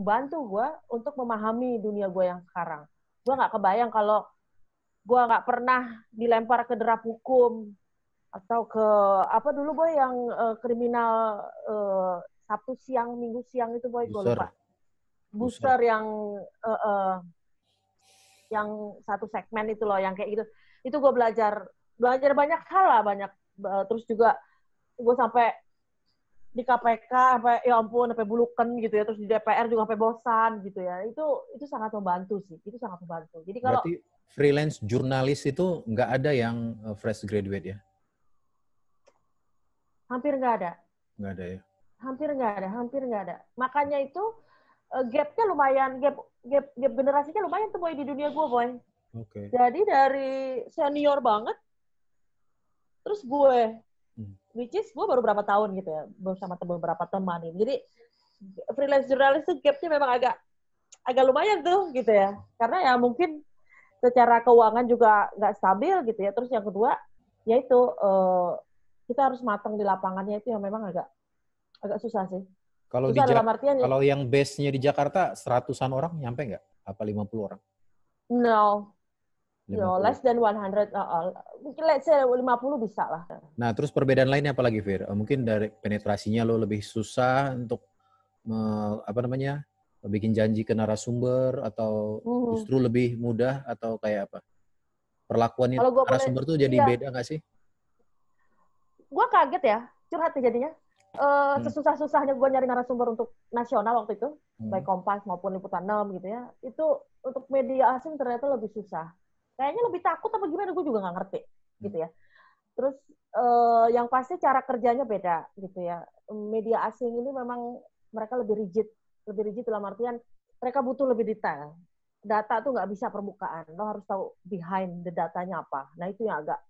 membantu gue untuk memahami dunia gue yang sekarang. Gue nggak kebayang kalau gue nggak pernah dilempar ke derap hukum atau ke apa dulu boy yang kriminal Sabtu siang, Minggu siang itu boy, gue lupa. Booster yang satu segmen itu loh, yang kayak gitu. Itu gue belajar banyak hal lah, terus juga gue sampai di KPK sampai ya ampun sampai bulukan gitu ya, terus di DPR juga sampai bosan gitu ya. Itu sangat membantu sih. Itu sangat membantu. Jadi kalau berarti freelance jurnalis itu nggak ada yang fresh graduate ya? Hampir nggak ada. Nggak ada ya? Hampir nggak ada. Makanya itu gap-nya lumayan, gap generasinya lumayan tuh boy di dunia gue boy. Oke. Jadi dari senior banget, terus gue, which is gue baru berapa tahun gitu ya, bersama beberapa teman ini. Jadi freelance jurnalis itu gap-nya memang agak lumayan tuh gitu ya. Karena ya mungkin secara keuangan juga nggak stabil gitu ya. Terus yang kedua, yaitu kita harus matang di lapangannya, itu yang memang agak susah sih. Kalau kalau yang base-nya di Jakarta 100-an orang nyampe nggak? Apa 50 orang? No, less than 100. Mungkin let's say 50 bisa lah. Nah, terus perbedaan lainnya apa lagi, Fir? Mungkin dari penetrasinya lo lebih susah untuk bikin janji ke narasumber, atau justru lebih mudah, atau kayak apa? Perlakuannya narasumber tuh jadi beda nggak sih? Gue kaget ya, curhat nih jadinya. Sesusah-susahnya gue nyari narasumber untuk nasional waktu itu, baik Kompas maupun Liputan 6 gitu ya, itu untuk media asing ternyata lebih susah. Kayaknya lebih takut apa gimana, gue juga nggak ngerti gitu ya. Terus yang pasti cara kerjanya beda gitu ya. Media asing ini memang mereka lebih rigid dalam artian mereka butuh lebih detail. Data tuh nggak bisa permukaan, lo harus tahu behind the datanya apa. Nah itu yang agak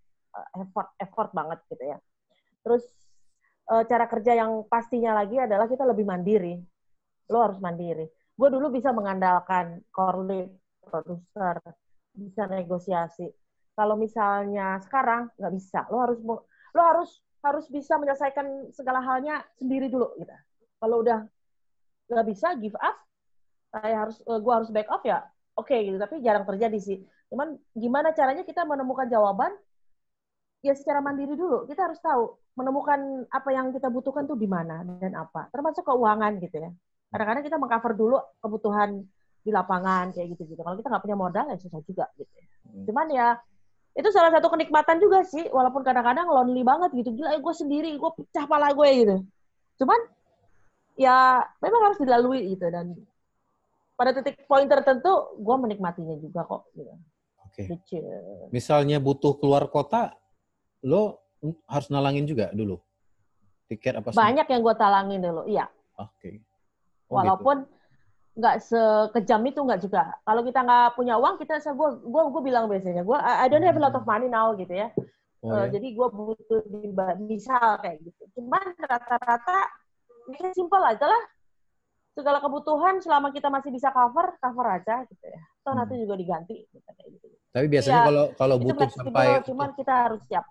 effort banget gitu ya. Terus cara kerja yang pastinya lagi adalah kita lebih mandiri. Lo harus mandiri. Gue dulu bisa mengandalkan core produser, bisa negosiasi. Kalau misalnya sekarang nggak bisa. Lo harus bisa menyelesaikan segala halnya sendiri dulu gitu. Kalau udah nggak bisa, give up. Gue harus back off ya. Oke, gitu. Tapi jarang terjadi sih. Cuman gimana caranya kita menemukan jawaban? Ya secara mandiri dulu. Kita harus tahu menemukan apa yang kita butuhkan tuh di mana dan apa. Termasuk keuangan gitu ya. Kadang-kadang kita meng-cover dulu kebutuhan di lapangan kayak gitu-gitu. Kalau kita nggak punya modal ya susah juga gitu ya. Cuman ya itu salah satu kenikmatan juga sih. Walaupun kadang-kadang lonely banget gitu. Gila gue sendiri, gue pecah pala gue gitu. Cuman ya memang harus dilalui gitu. Dan pada titik poin tertentu gue menikmatinya juga kok gitu. Oke. Misalnya butuh keluar kota, lo harus nalangin juga dulu tiket apa? Banyak yang gue talangin dulu, iya. Oke. Walaupun nggak sekejam itu, nggak juga. Kalau kita nggak punya uang, gue bilang biasanya, I don't have a lot of money now gitu ya. Jadi gue butuh misal kayak gitu. Cuman rata-rata simple aja lah. Segala kebutuhan selama kita masih bisa cover aja gitu ya. Atau nanti juga diganti. Gitu. Tapi biasanya ya, kalau butuh sampai, cuman kita harus siap.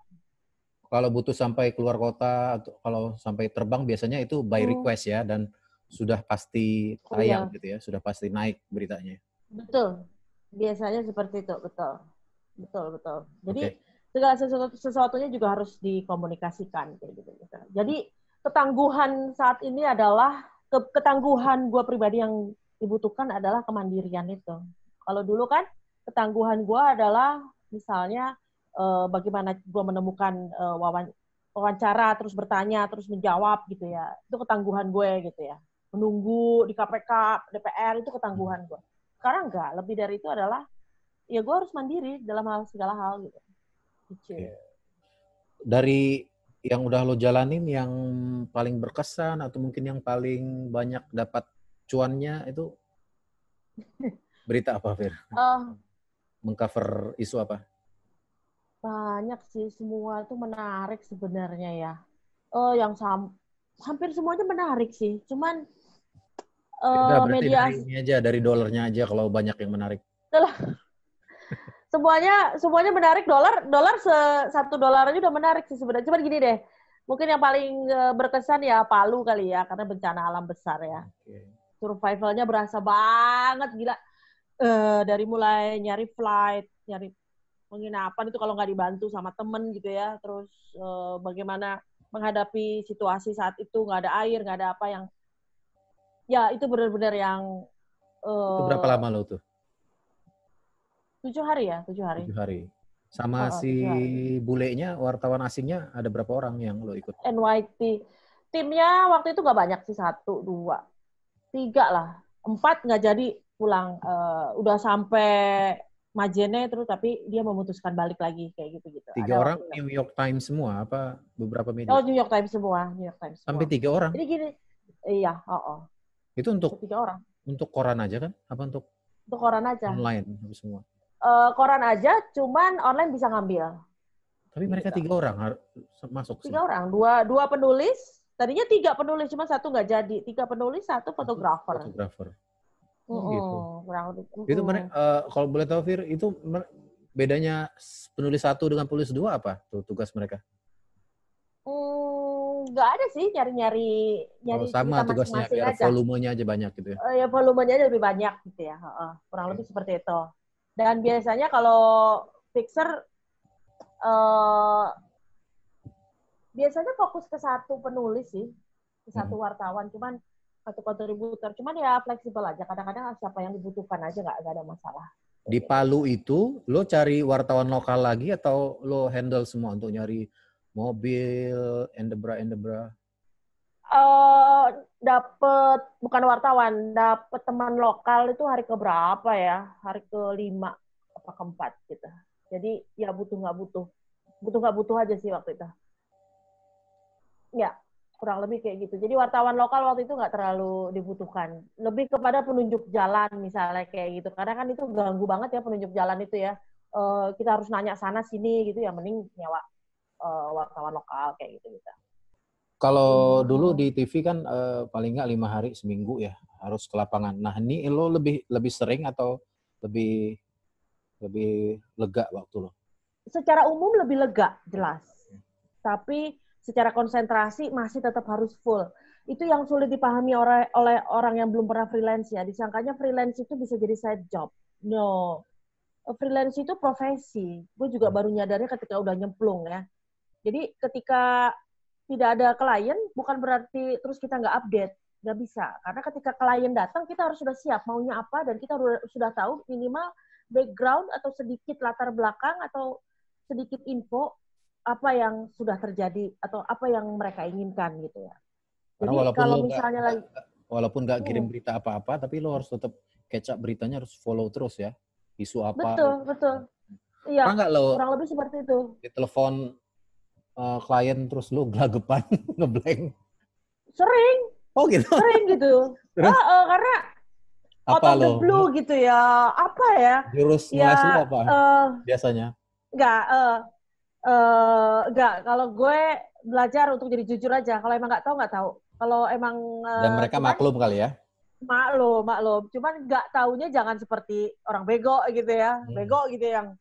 Kalau butuh sampai keluar kota atau kalau sampai terbang biasanya itu by request ya, dan sudah pasti tayang gitu ya, sudah pasti naik beritanya. Betul. Biasanya seperti itu, betul. Jadi segala sesuatunya juga harus dikomunikasikan kayak gitu. Jadi ketangguhan saat ini adalah ketangguhan gue pribadi yang dibutuhkan adalah kemandirian itu. Kalau dulu kan ketangguhan gue adalah misalnya bagaimana gue menemukan wawancara, terus bertanya, terus menjawab gitu ya. Itu ketangguhan gue gitu ya. Menunggu di KPK, DPR, itu ketangguhan gue. Sekarang enggak, lebih dari itu adalah ya gue harus mandiri dalam segala hal gitu. Dari yang udah lo jalanin, yang paling berkesan atau mungkin yang paling banyak dapat cuannya itu berita apa, Fir? Mengcover isu apa? Banyak sih, semua itu menarik sebenarnya ya. Yang hampir semuanya menarik sih. Cuman media dari ini aja, dari dolarnya aja kalau banyak yang menarik. Semuanya menarik. Dolar $1 aja udah menarik sih sebenarnya. Cuman gini deh, mungkin yang paling berkesan ya Palu kali ya, karena bencana alam besar ya. survivalnya berasa banget, gila. Dari mulai nyari flight, nyari penginapan itu kalau nggak dibantu sama temen gitu ya, terus bagaimana menghadapi situasi saat itu, nggak ada air, nggak ada apa yang, ya itu benar-benar yang Itu berapa lama lo tuh? 7 hari ya, 7 hari. 7 hari. Sama si 7 hari. bulenya, wartawan asingnya, ada berapa orang yang lo ikut? NYT. Timnya waktu itu nggak banyak sih, 1, 2, 3 lah. 4 nggak jadi pulang. Udah sampai Majene terus, tapi dia memutuskan balik lagi kayak gitu-gitu. 3 Ada orang waktu itu. New York Times semua, apa beberapa media? Oh, New York Times semua. New York Times semua. Sampai 3 orang? Jadi gini, iya, Itu untuk 3 orang. Untuk koran aja kan? Apa untuk koran aja. online semua? Koran aja, cuman online bisa ngambil. Tapi mereka 3 orang masuk 3 orang, dua penulis. Tadinya 3 penulis, cuma 1 nggak jadi. 3 penulis, 1 fotografer. Gitu. Kurang. Itu mereka, kalau boleh tahu Fir, itu bedanya penulis 1 dengan penulis 2 apa tuh tugas mereka? Nggak ada sih, nyari sama cerita tugasnya, masing-masing biar aja. volumenya aja banyak gitu ya? Ya volumenya aja lebih banyak gitu ya. Kurang lebih seperti itu. Dan biasanya kalau fixer biasanya fokus ke 1 penulis sih, ke 1 wartawan, cuman 1 kontributor. Cuman ya fleksibel aja. Kadang-kadang siapa yang dibutuhkan aja, nggak ada masalah. Di Palu itu, lo cari wartawan lokal lagi atau lo handle semua untuk nyari mobil, endebra? Dapet, bukan wartawan, dapet teman lokal itu hari keberapa ya? Hari ke-5 apa ke-4 gitu. Jadi ya butuh nggak butuh aja sih waktu itu. Ya, kurang lebih kayak gitu. Jadi wartawan lokal waktu itu nggak terlalu dibutuhkan. Lebih kepada penunjuk jalan misalnya kayak gitu. Karena kan itu ganggu banget ya penunjuk jalan itu ya. Kita harus nanya sana sini gitu ya. Mending nyewa wartawan lokal kayak gitu. Kalau dulu di TV kan paling nggak 5 hari seminggu ya harus ke lapangan. Nah ini lo lebih sering atau lebih lega waktu lo? Secara umum lebih lega, jelas. Tapi secara konsentrasi masih tetap harus full. Itu yang sulit dipahami oleh orang yang belum pernah freelance ya. Disangkanya freelance itu bisa jadi side job. No. Freelance itu profesi. Gue juga baru nyadarnya ketika udah nyemplung ya. Jadi ketika tidak ada klien, bukan berarti terus kita nggak update. Nggak bisa. Karena ketika klien datang, kita harus sudah siap maunya apa, dan kita sudah tahu minimal background atau sedikit latar belakang atau sedikit info apa yang sudah terjadi atau apa yang mereka inginkan gitu ya. Karena jadi kalau misalnya walaupun nggak kirim berita apa-apa, tapi lo harus tetap catch up beritanya, harus follow terus ya. Isu apa. Betul. Iya, kurang lebih seperti itu. Ditelepon klien terus lo gelagapan, ngeblank. Sering. Oh gitu? Sering gitu. Karena out of the blue gitu ya. Apa ya? Jurus ngeles lo apa biasanya? Enggak. Kalau gue belajar untuk jadi jujur aja. Kalau emang nggak tahu. Kalau emang dan mereka maklum kali ya. Maklum. Cuman nggak taunya jangan seperti orang bego gitu ya. Bego gitu yang,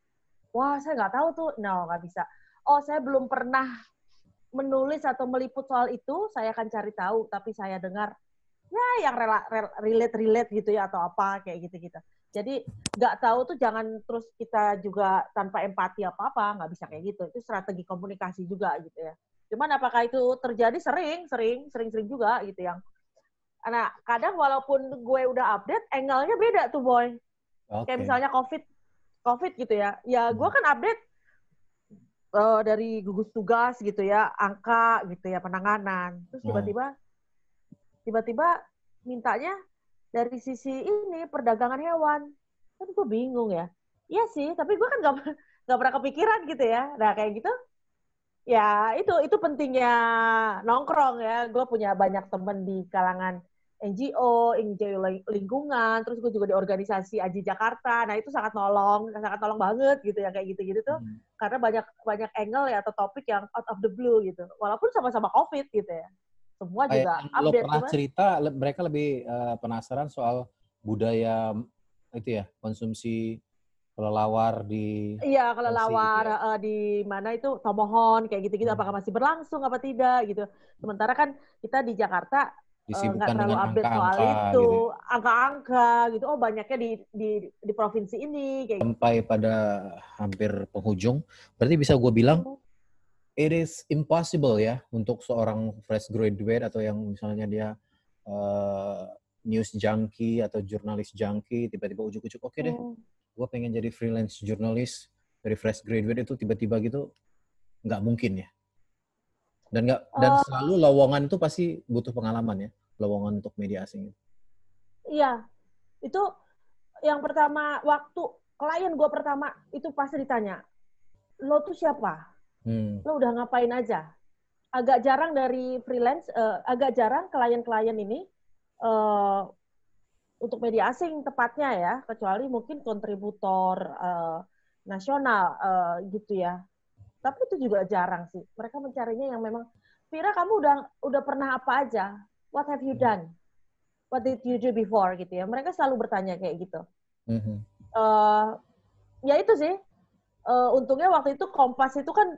wah saya nggak tahu tuh. No, nggak bisa. Oh, saya belum pernah menulis atau meliput soal itu, saya akan cari tahu. Tapi saya dengar, ya yang relate gitu ya, atau apa, kayak gitu-gitu. Jadi nggak tahu tuh jangan terus kita juga tanpa empati apa-apa, nggak bisa kayak gitu. Itu strategi komunikasi juga gitu ya. Cuman apakah itu terjadi? Sering juga gitu yang. Nah, kadang walaupun gue udah update, angle-nya beda tuh, Boy. Okay. Kayak misalnya COVID gitu ya. Ya gue kan update dari gugus tugas gitu ya, angka gitu ya, penanganan. Terus tiba-tiba mintanya dari sisi ini perdagangan hewan. Kan gue bingung ya. Iya sih, tapi gue kan gak pernah kepikiran gitu ya. Nah kayak gitu, ya itu pentingnya nongkrong ya. Gue punya banyak temen di kalangan NGO lingkungan, terus gue juga di organisasi Aji Jakarta. Nah itu sangat nolong banget gitu ya, kayak gitu-gitu tuh. Karena banyak angle ya atau topik yang out of the blue gitu. Walaupun sama-sama COVID gitu ya. Semua juga update. Lo pernah cerita, mereka lebih penasaran soal budaya itu ya, konsumsi kelelawar di... Iya, kelelawar gitu ya. Di mana itu Tomohon, kayak gitu-gitu. Apakah masih berlangsung apa tidak gitu. Sementara kan kita di Jakarta nggak disibukkan terlalu dengan update soal angka-angka itu, gitu ya. angka-angka gitu. Oh banyaknya di provinsi ini kayak gitu. Sampai pada hampir penghujung, berarti bisa gue bilang it is impossible ya untuk seorang fresh graduate atau yang misalnya dia news junkie atau jurnalis junkie tiba-tiba ujuk-ujuk oke deh, gue pengen jadi freelance jurnalis dari fresh graduate itu tiba-tiba gitu nggak mungkin ya. Dan selalu lowongan itu pasti butuh pengalaman ya, lowongan untuk media asing. Iya, itu yang pertama waktu klien gue pertama itu pasti ditanya, lo tuh siapa? Lo udah ngapain aja? Agak jarang dari freelance, agak jarang klien-klien ini untuk media asing tepatnya ya, kecuali mungkin kontributor nasional gitu ya. Tapi itu juga jarang sih. Mereka mencarinya yang memang, Vira kamu udah pernah apa aja? What have you done? What did you do before gitu ya? Mereka selalu bertanya kayak gitu. Ya itu sih. Untungnya waktu itu Kompas itu kan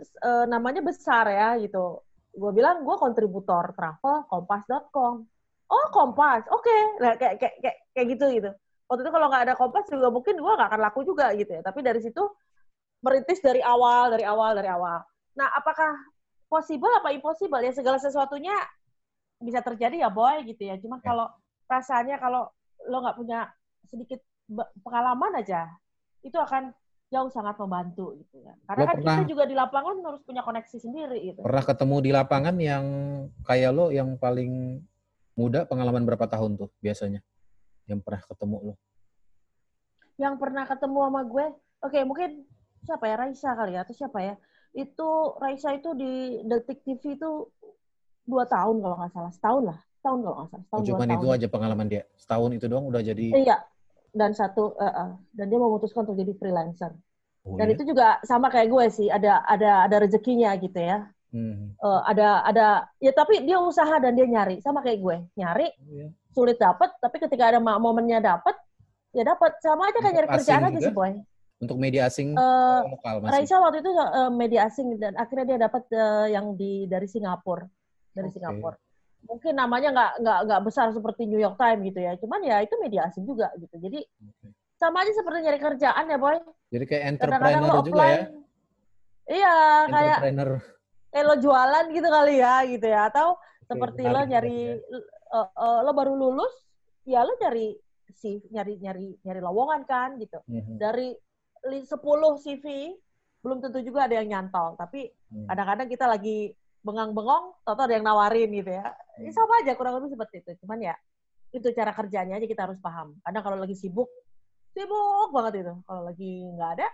namanya besar ya gitu. Gue bilang gue kontributor travel kompas.com. Oh Kompas, oke. Nah, kayak gitu. Waktu itu kalau nggak ada Kompas juga mungkin gue nggak akan laku juga gitu ya. Tapi dari situ merintis dari awal. Nah, apakah possible apa impossible? Ya segala sesuatunya bisa terjadi ya boy gitu ya. Cuma kalau rasanya kalau lo nggak punya sedikit pengalaman aja, itu akan jauh sangat membantu gitu ya. Karena kan kita juga di lapangan harus punya koneksi sendiri gitu. Pernah ketemu di lapangan yang kayak lo yang paling muda pengalaman berapa tahun tuh biasanya? Yang pernah ketemu lo? Yang pernah ketemu sama gue, oke mungkin siapa ya, Raisa kali ya, atau siapa ya. Itu Raisa itu di Detik TV itu 2 tahun kalau nggak salah, setahun kalau nggak salah, setahun 2 Cuman tahun. itu aja pengalaman dia, setahun itu doang udah jadi. Iya, dan dia memutuskan untuk jadi freelancer. Dan Ya? itu juga sama kayak gue sih, ada rezekinya gitu ya. Ada ya tapi dia usaha dan dia nyari sama kayak gue, nyari sulit dapat, tapi ketika ada momennya dapat, ya dapat. Sama aja kayak nyari kerjaan aja sih boy. Untuk media asing lokal masih. Raisa waktu itu media asing dan akhirnya dia dapat yang dari Singapura, Mungkin namanya nggak besar seperti New York Times gitu ya, cuman ya itu media asing juga gitu. Jadi sama aja seperti nyari kerjaan ya boy. Jadi kayak entrepreneur juga ya? Iya, kayak lo jualan gitu kali ya gitu ya, atau seperti lo nyari lo baru lulus ya lo nyari lowongan kan gitu. Dari 10 CV belum tentu juga ada yang nyantol, tapi kadang-kadang kita lagi bengang-bengong atau ada yang nawarin gitu ya. Sama aja kurang lebih seperti itu, cuman ya itu cara kerjanya aja kita harus paham. Kadang kalau lagi sibuk banget itu, kalau lagi nggak ada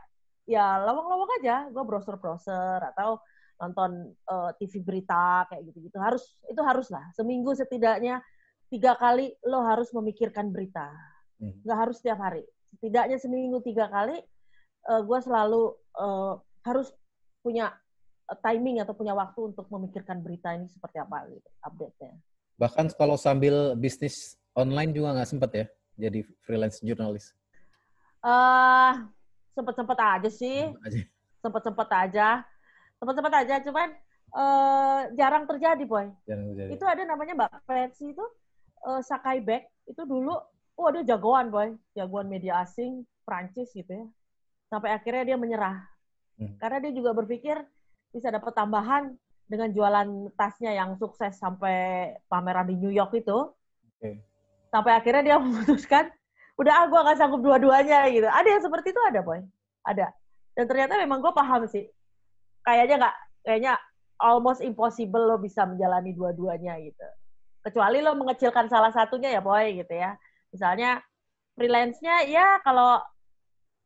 ya lowong-lowong aja, gue browser atau nonton TV berita kayak gitu-gitu. Itu harus lah. Seminggu setidaknya 3 kali lo harus memikirkan berita. Nggak harus setiap hari. Setidaknya seminggu 3 kali gue selalu harus punya timing atau punya waktu untuk memikirkan berita ini seperti apa gitu, update-nya. Bahkan kalau sambil bisnis online juga nggak sempat ya jadi freelance jurnalis? Sempet-sempet aja sih. Sempet-sempet aja, cuman jarang terjadi, boy. Itu ada namanya Mbak Persi itu, Sakai Beck, itu dulu, dia jagoan, boy. Jagoan media asing, Prancis gitu ya. Sampai akhirnya dia menyerah. Karena dia juga berpikir bisa dapat tambahan dengan jualan tasnya yang sukses sampai pameran di New York itu. Sampai akhirnya dia memutuskan, udah gue gak sanggup dua-duanya gitu. Ada yang seperti itu ada, boy. Ada. Dan ternyata memang gue paham sih. Kayaknya almost impossible lo bisa menjalani dua-duanya gitu. Kecuali lo mengecilkan salah satunya ya, boy, gitu ya. Misalnya freelance-nya ya kalau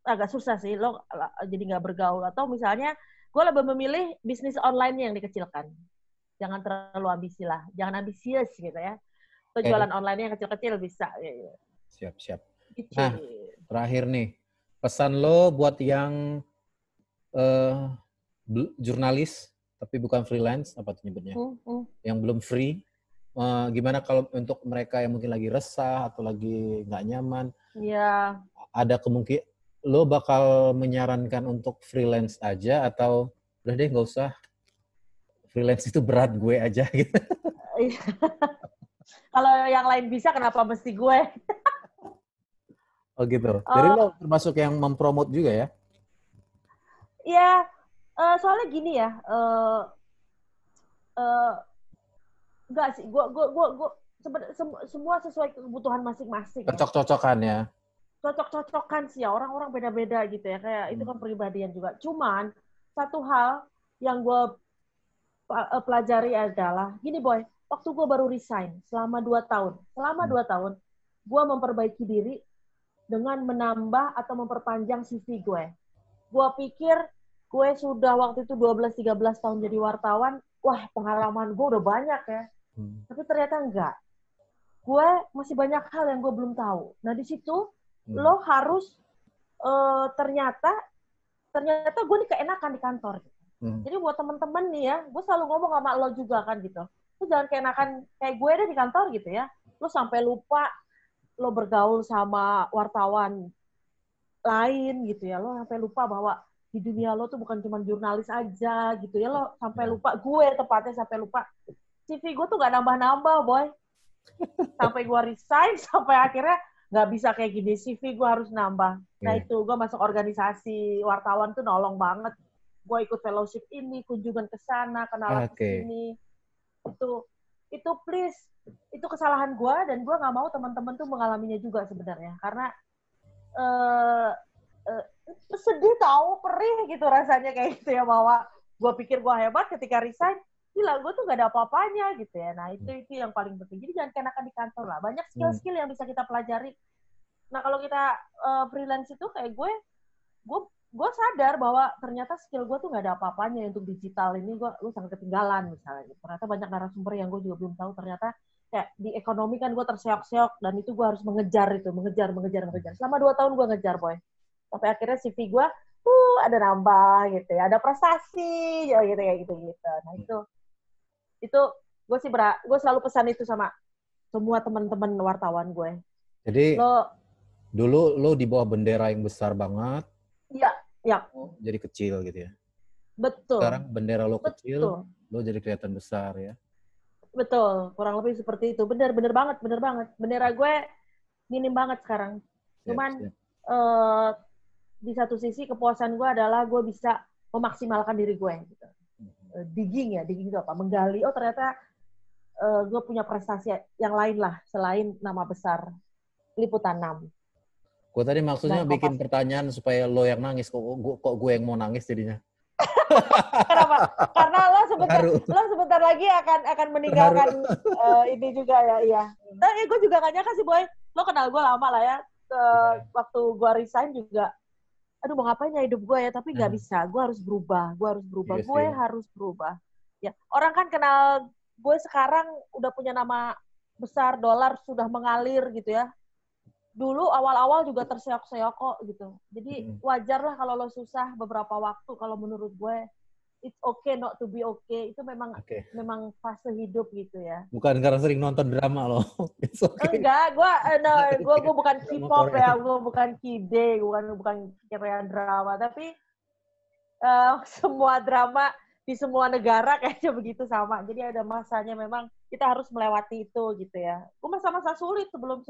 agak susah sih, lo jadi nggak bergaul. Atau misalnya gue lebih memilih bisnis online yang dikecilkan. Jangan terlalu ambisi lah. Jangan ambisius gitu ya. Atau jualan online yang kecil-kecil bisa. Gitu. Siap. Nah, terakhir nih. Pesan lo buat yang jurnalis, tapi bukan freelance, apa tuh nyebutnya? Yang belum free. Gimana kalau untuk mereka yang mungkin lagi resah atau lagi nggak nyaman? Iya. Ada kemungkinan lo bakal menyarankan untuk freelance aja atau udah deh nggak usah, freelance itu berat gue aja gitu. Kalau yang lain bisa, kenapa mesti gue? Oh gitu. Jadi lo termasuk yang mempromot juga ya? Iya, soalnya gini ya, enggak sih, gue semua sesuai kebutuhan masing-masing ya. Cocok-cocokan ya? Cocok-cocokan sih ya, orang-orang beda-beda gitu ya, kayak itu kan pribadian juga. Cuman, satu hal yang gue pelajari adalah, gini Boy, waktu gue baru resign selama 2 tahun, gue memperbaiki diri dengan menambah atau memperpanjang CV gue. Gue pikir gue sudah waktu itu 12-13 tahun jadi wartawan, wah pengalaman gue udah banyak ya. Tapi ternyata enggak. Gue masih banyak hal yang gue belum tahu. Nah di situ lo harus ternyata gue nih keenakan di kantor. Jadi buat temen-temen nih ya, gue selalu ngomong sama lo juga kan gitu. Lo jangan keenakan kayak gue deh di kantor gitu ya. Lo sampai lupa lo bergaul sama wartawan lain gitu ya. Lo sampai lupa bahwa di dunia lo tuh bukan cuma jurnalis aja gitu ya. Lo sampai lupa, gue tepatnya sampai lupa. CV gue tuh gak nambah-nambah, Boy. Sampai gue resign, sampai akhirnya gak bisa kayak gini. CV gue harus nambah. Nah itu, gue masuk organisasi wartawan tuh nolong banget. Gue ikut fellowship ini, kunjungan ke sana, kenalan ke sini. Itu please, itu kesalahan gue, dan gue gak mau teman-teman tuh mengalaminya juga sebenarnya. Karena sedih tahu, perih gitu rasanya kayak gitu ya, bahwa gue pikir gue hebat ketika resign, gila gue tuh gak ada apa-apanya gitu ya. Nah itu yang paling penting. Jadi jangan kenakan di kantor lah. Banyak skill-skill yang bisa kita pelajari. Nah kalau kita freelance itu kayak gue sadar bahwa ternyata skill gue tuh gak ada apa-apanya untuk digital ini. Gue sangat ketinggalan misalnya. Ternyata banyak narasumber yang gue juga belum tahu. Ternyata kayak di ekonomi kan gue terseok-seok, dan itu gue harus mengejar. Selama 2 tahun gue ngejar, Boy. Sampai akhirnya CV gue, ada nambah gitu ya, ada prestasi, ya gitu kayak gitu. Nah itu gue selalu pesan itu sama semua teman-teman wartawan gue. Jadi dulu lo di bawah bendera yang besar banget. Iya. Jadi kecil gitu ya. Betul. Sekarang bendera lo kecil, lo jadi kelihatan besar ya. Betul, kurang lebih seperti itu. Bener banget. Bendera gue minim banget sekarang. Cuman di satu sisi kepuasan gue adalah gue bisa memaksimalkan diri gue. Gitu. Digging itu apa? Menggali. Oh ternyata gue punya prestasi yang lain lah selain nama besar Liputan 6. Gue tadi maksudnya bikin pertanyaan supaya lo yang nangis. Kok gue yang mau nangis jadinya? Kenapa? Karena lo sebentar lagi akan meninggalkan ini juga ya. Iya. Tapi gue juga gak nyangka sih, Boy. Lo kenal gue lama lah ya. Waktu gue resign juga, aduh mau ngapain ya hidup gue ya, tapi nggak bisa. Gue harus berubah. Yes, gue harus berubah. Ya, orang kan kenal gue sekarang udah punya nama besar, dolar sudah mengalir gitu ya. Dulu awal-awal juga terseok-seok kok gitu. Jadi wajar lah kalau lo susah beberapa waktu. Kalau menurut gue, it's okay not to be okay. Itu memang fase hidup gitu ya. Bukan karena sering nonton drama lo. Enggak, gue bukan K-pop ya, gue bukan K-day, bukan Korean drama. Tapi semua drama di semua negara kayaknya begitu sama. Jadi ada masanya memang kita harus melewati itu gitu ya. Gue masa-masa sulit sebelum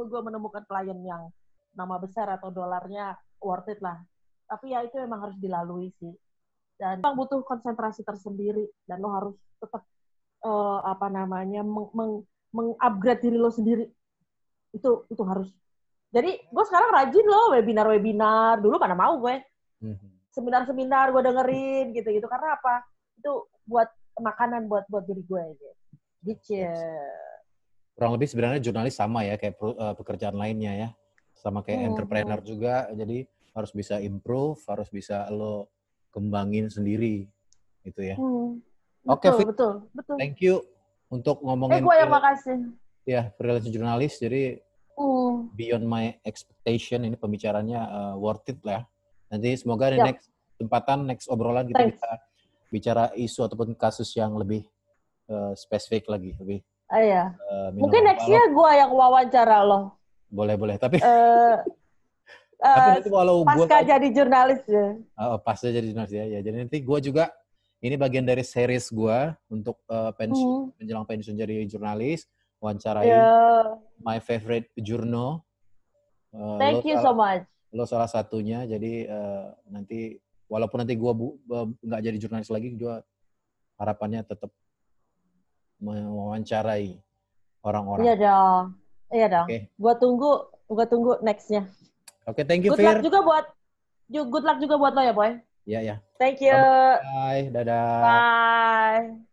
gue menemukan klien yang nama besar atau dolarnya worth it lah. Tapi ya itu memang harus dilalui sih. Dan memang butuh konsentrasi tersendiri, dan lo harus tetap meng-upgrade diri lo sendiri. Itu harus. Jadi gue sekarang rajin loh webinar. Dulu mana mau gue. Seminar-seminar gue dengerin gitu. Karena apa? Itu buat makanan buat diri gue gitu. Kurang lebih sebenarnya jurnalis sama ya kayak pekerjaan lainnya ya. Sama kayak entrepreneur juga. Jadi harus bisa improve, harus bisa lo kembangin sendiri gitu ya. Oke, betul. Thank you untuk ngomongin. Gue yang makasih. Ya, freelance jurnalis. Jadi beyond my expectation, ini pembicaranya worth it lah. Nanti semoga di next obrolan kita bisa bicara isu ataupun kasus yang lebih spesifik lagi, lebih. Iya. Mungkin next-nya gue yang wawancara lo. Boleh. Tapi tapi nanti walau pasca jadi jurnalis ya. Pasca jadi jurnalis ya. Jadi nanti gue juga, ini bagian dari series gue untuk menjelang pensiun jadi jurnalis. wawancarai Yeah. my favorite jurno. Thank you so much. Lo salah satunya, jadi nanti walaupun nanti gue nggak jadi jurnalis lagi, gue harapannya tetap mewawancarai orang-orang. Iya dong, iya dong. Okay. Gua tunggu nextnya. Oke, thank you, Good Fir. luck juga buat lo ya, Boy. Iya, ya. Thank you. Bye, dadah. Bye.